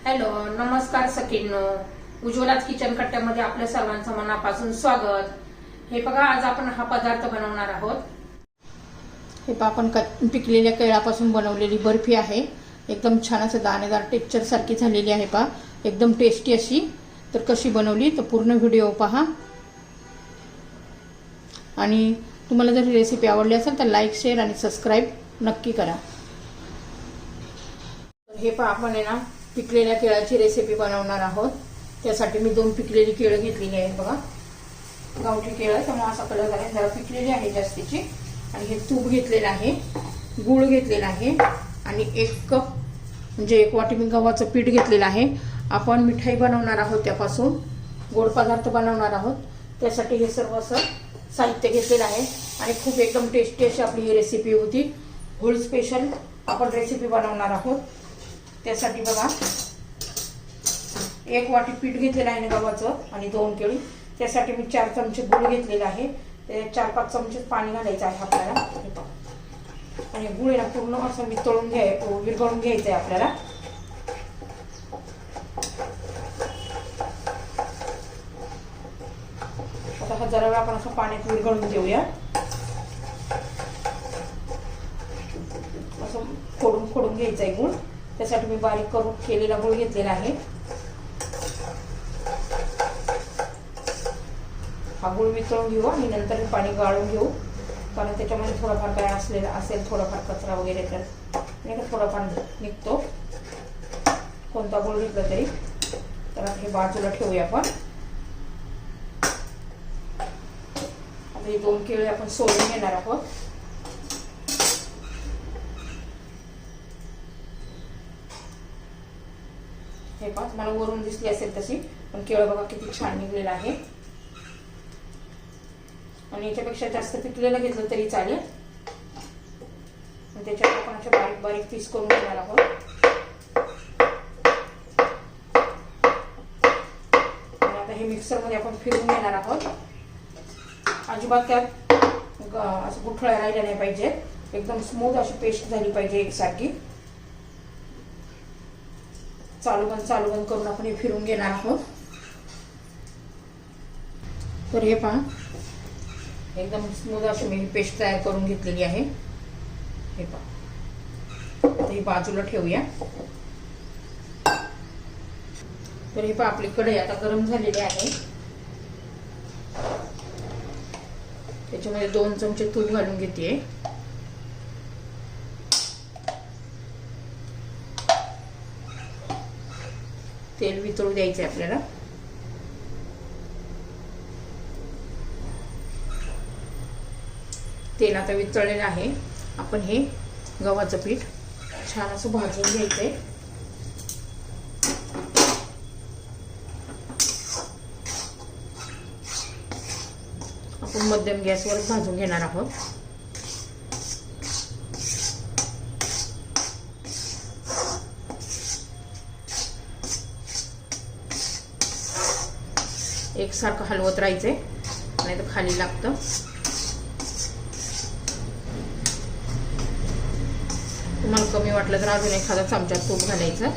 Hello, नमस्कार सखींनो. उज्ज्वलाच kitchen कट्ट्यामध्ये आपल्या सर्वांचं मनापासून स्वागत. हे बघा, आज आपण हा पदार्थ बनवणार आहोत. हे पहा, आपण पिकलेल्या केळापासून बनवलेली बर्फी आहे. एकदम छान असं दाणेदार टेक्स्चर सारखी झालेली आहे. पहा, एकदम टेस्टी अशी. तर कशी बनवली तर पूर्ण व्हिडिओ पहा. आणि तुम्हाला जर रेसिपी आवडली असेल तर लाईक, शेअर आणि सबस्क्राईब नक्की करा. हे पहा, आपण आहे ना पिकलेल्या केळाची रेसिपी बनवणार आहोत. त्यासाठी मी 2 पिकलेली केळं घेतलेली आहेत. बघा, गावठी केळं, त्यामुळे असा कलर झाला. जरा पिकलेली आहे जास्तीची. आणि हे तूप घेतलेलं आहे, गूळ घेतलेला आहे आणि 1 कप म्हणजे 1 वाटी मी गव्हाचं पीठ घेतलेलं आहे. आपण मिठाई बनवणार आहोत, त्यापासून गोड पदार्थ बनवणार आहोत. त्यासाठी हे सर्व असं साहित्य घेतलेलं आहे. आणि खूप एकदम टेस्टी अशी आपली ही रेसिपी होती. होळ स्पेशल आपण रेसिपी बनवणार आहोत. त्यासाठी बघा, 1 वाटी पीठ घेतलेलं आहे गव्हाचं आणि 2 केळी. त्यासाठी मी 4 चमचे गूळ घेतलेला आहे. ते 4-5 चमचे पाणी घालायचं आहे आपल्याला. आणि गूळ ना पूर्ण असं विरघळून घ्यायचं आहे आपल्याला. आता हा जरा वेळ आपण असं पाण्यात विरघळून घेऊया. असं फोडून घ्यायचं आहे गूळ. त्यासाठी मी बारीक करून केलेला गूळ घेतलेला आहे. हा गूळ वितळून घेऊ आणि नंतर पाणी गाळून घेऊ, कारण त्याच्यामध्ये थोडाफार काय असेल थोडाफार कचरा वगैरे तर नाही का थोडाफार निघतो, कोणता गूळ घेतला तरी. तर हे बाजूला ठेवूया आपण. आता हे 2 केळी आपण सोलून घेणार आहोत. हे पहा, मला वरून दिसली असेल तशी, पण केळं बघा किती छान निघलेलं आहे. आणि याच्यापेक्षा जास्त पिकलेलं घेतलं तरी चालेल. त्याच्यात आपण अशा बारीक बारीक पीस करून घेणार आहोत. आणि आता हे मिक्सर मध्ये आपण फिरवून घेणार आहोत. अजिबात त्यात असं गुठळ्या राहिल्या नाही पाहिजे. एकदम स्मूथ अशी पेस्ट झाली पाहिजे एकसारखी. चालू बंद करून आपण हे फिरवून घेणार आहोत. तर हे पहा, एकदम स्मूथ अशी मी पेस्ट तयार करून घेतलेली आहे. हे पहा, आता ही बाजूला ठेवूया. तर हे पहा, आपली कढई आता गरम झालेली आहे. त्याच्यामध्ये 2 चमचे तूप घालून घेते. तेल वितळू द्यायचं आहे आपल्याला. तेल आता वितळलेलं आहे. आपण हे गव्हाचं पीठ छान असं भाजून घ्यायचंय. आपण मध्यम गॅसवर भाजून घेणार आहोत. एकसारखं हलवत राहायचंय, नाही तर खाली लागतं. तुम्हाला कमी वाटलं तर अजून एखादा चमचा तूप घालायचं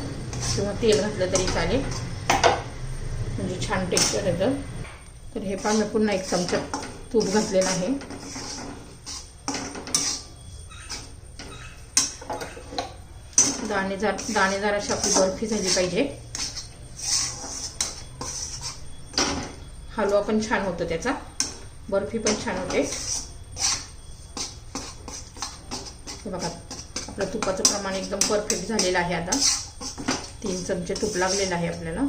किंवा तेल घातलं तरी चालेल, म्हणजे छान टेक्स्चर येतं. तर हे पहा, मी पुन्हा 1 चमचा तूप घातलेलं आहे. दाणेदार अशी आपली बर्फी झाली पाहिजे. हलवा पण छान होतो त्याचा, बर्फी पण छान होते. हे बघा, आपलं तुपाचं प्रमाण एकदम परफेक्ट झालेलं आहे. आता 3 चमचे तूप लागलेलं आहे आपल्याला.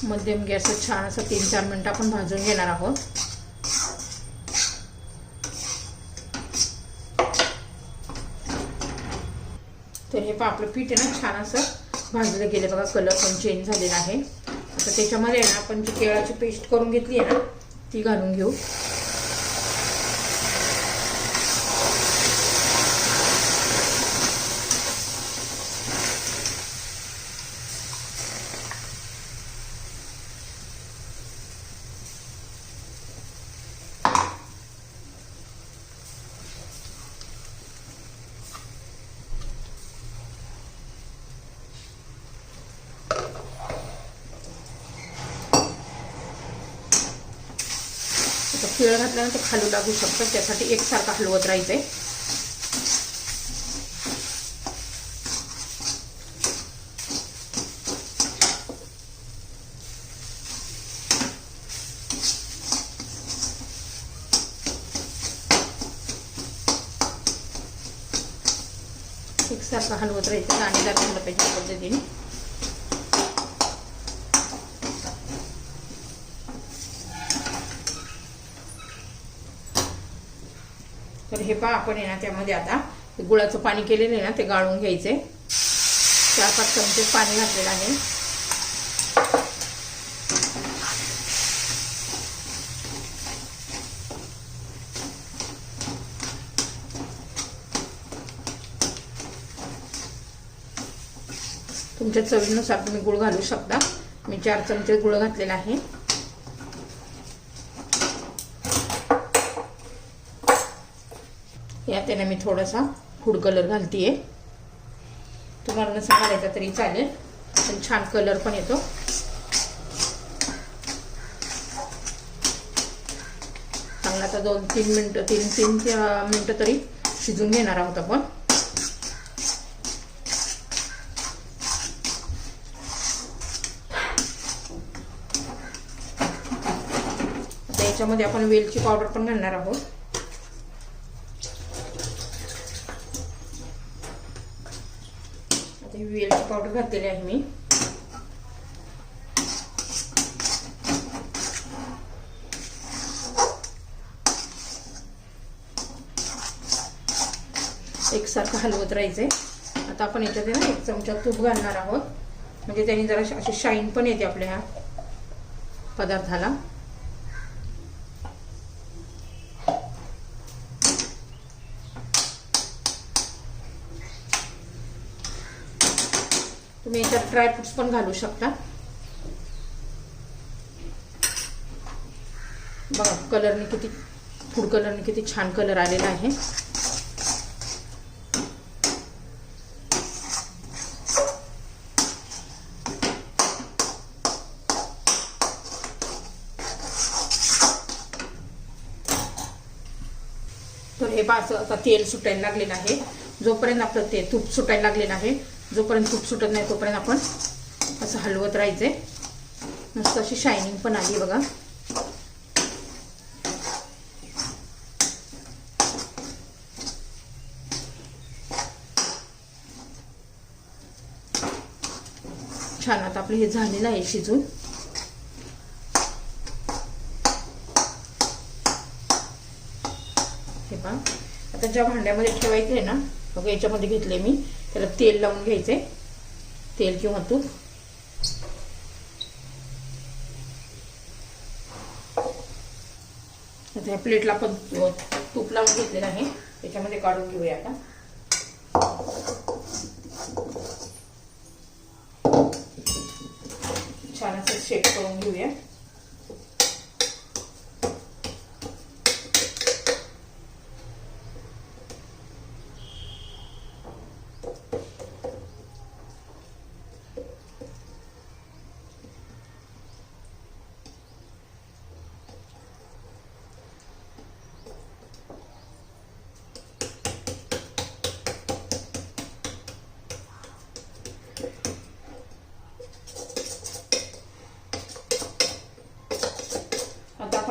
मध्यम गॅसवर छान असं 3-4 मिनिटं आपण भाजून घेणार आहोत. तर हे पहा, आपलं पीठ आहे ना छान असं भाजलं गेलं. बघा, कलर पण चेंज झालेला आहे. आता त्याच्यामध्ये आहे ना आपण जी केळाची पेस्ट करून घेतली आहे ना ती घालून घेऊ. आता केळं घातल्यानंतर खालू लागू शकतं, त्यासाठी एकसारखं हलवत राहायचंय. एकसारखं हलवत राहायचं, दाणेदार झालं पाहिजे या पद्धतीने. तर हे पहा आपण आहे ना त्यामध्ये आता गुळाचं पाणी केलेलं आहे ना ते गाळून घ्यायचे. 4-5 चमचे पाणी घातलेलं आहे. तुमच्या चवीनुसार तुम्ही गुळ घालू शकता. मी 4 चमचे गुळ घातलेला आहे. यात मी थोडासा फूड कलर घालतीये. तुम्हाला नसा घालायचा तरी चालेल, पण छान कलर पण येतो. चांगला आता 2-3 मिनिटं 3 मिनिटं तरी शिजून घेणार आहोत आपण. आता याच्यामध्ये आपण वेलची पावडर पण घालणार आहोत. वेलची पावडर घातलेली आहे मी. एकसारखं हलवत राहायचंय. आता आपण याच्यात ना 1 चमचा तूप घालणार आहोत, म्हणजे त्याने जरा अशी शाईन पण येते आपल्या ह्या पदार्थाला. तुम्ही याच्यात ड्रायफ्रुट्स पण घालू शकता. बघा कलरने किती, फूड कलरने किती छान कलर आलेला आहे. तर हे पास आता तेल सुटायला लागलेलं आहे. जोपर्यंत आपलं ते तूप सुटायला लागलेलं आहे, जोपर्यंत तूप सुटत नाही तोपर्यंत आपण असं हलवत राहायचंय. मस्त अशी शायनिंग पण आली बघा. छान आता आपलं हे झालेलं आहे शिजून. हे पहा आता ज्या भांड्यामध्ये ठेवायचं आहे ना, बघा याच्यामध्ये घेतले मी. त्याला तेल लावून घ्यायचंय, तेल किंवा तूप. आता या प्लेटला आपण तूप लावून घेतलेलं आहे, त्याच्यामध्ये काढून घेऊया. आता छान असं शेक करून घेऊया.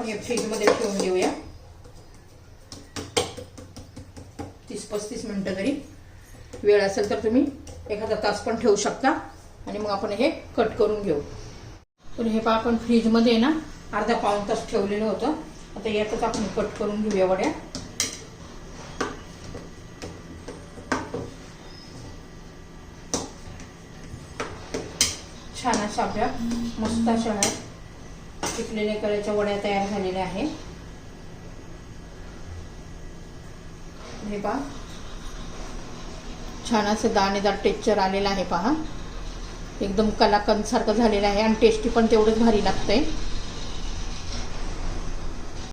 हे फ्रीज मध्ये ठेवून देऊया 30-35 मिनिटं तरी. वेळ असेल तर तुम्ही एखादा तास पण ठेवू शकता. आणि मग आपण हे कट करून घेऊ. पण हे पहा आपण फ्रीज मध्ये ना अर्धा-पाऊण तास ठेवलेलं होतं. आता यातच आपण कट करून घेऊया वड्या. छान अशा आपल्या मस्त अशा पिकलेल्या केळ्याच्या वड्या तयार झालेल्या आहेत. हे पहा छान असं दाणेदार टेक्स्चर आलेलं आहे. पहा एकदम कलाकंद सारखं झालेलं आहे आणि टेस्टी पण तेवढंच भारी लागतंय.